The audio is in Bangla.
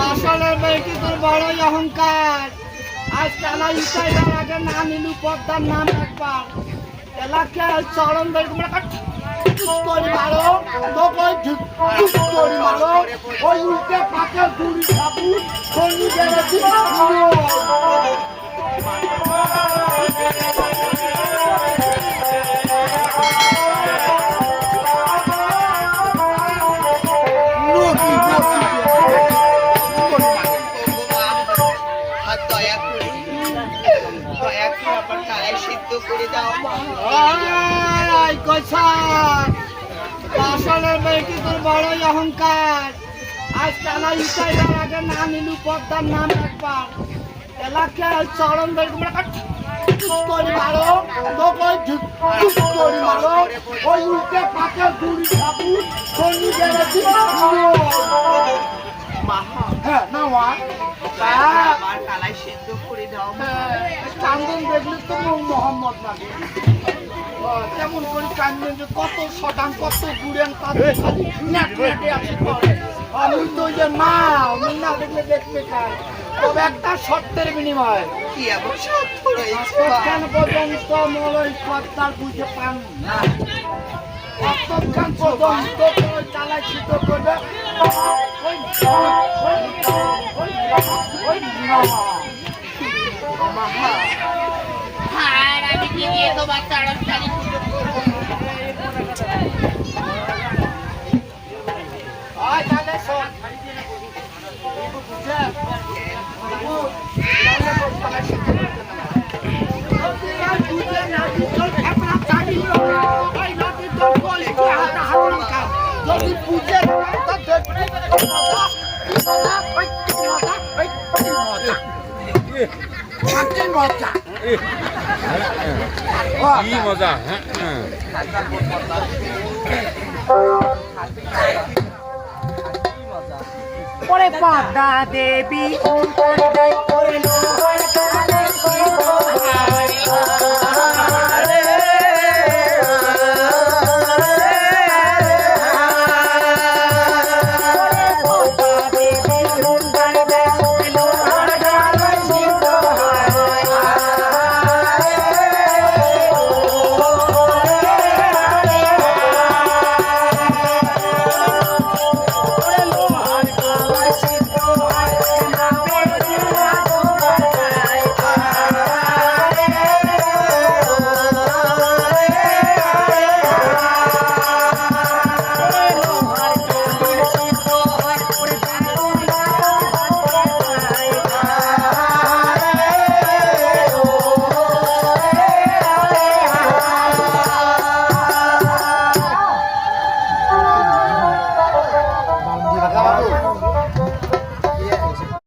আসলে মেয়েটি তোর বড়ই অহংকার। আজ টানা ইটাইবার আগে না নিলু পদ্মার নাম একবার এলাকে চরণ বের করে মারো মারো ওই উল্টে পাকে গুড়ি খাবু সঙ্গী বেড়েছি আসলে মেয়েটি তোর বড়ই অহংকার। আজ টানা ইটাইবার আগে না নিলু পদ্মার নাম একবার এলাকে চরণ বের করে মারো মারো ওই উল্টে পাকে গুড়ি খাবু সঙ্গী বেড়েছি কান্দন দেখলে তো মোহাম্মদ লাগে কেমন করে কান্দন যে কত শতাং কত গুড়েন তাদের খালি আমি তো যে মা আমি না দেখলে দেখতে চাই তবে একটা শর্তের বিনিময় কি এমন শর্ত রয়েছে কেন পর্যন্ত মলয় পদ্মার বুঝে পান না অতক্ষণ পর্যন্ত চালাই ছিট করবে আমি কি দিয়ে তোমার তাড়াতাড়ি যদি বুঝে মজা কি মজা পরে পদ্মা দেবী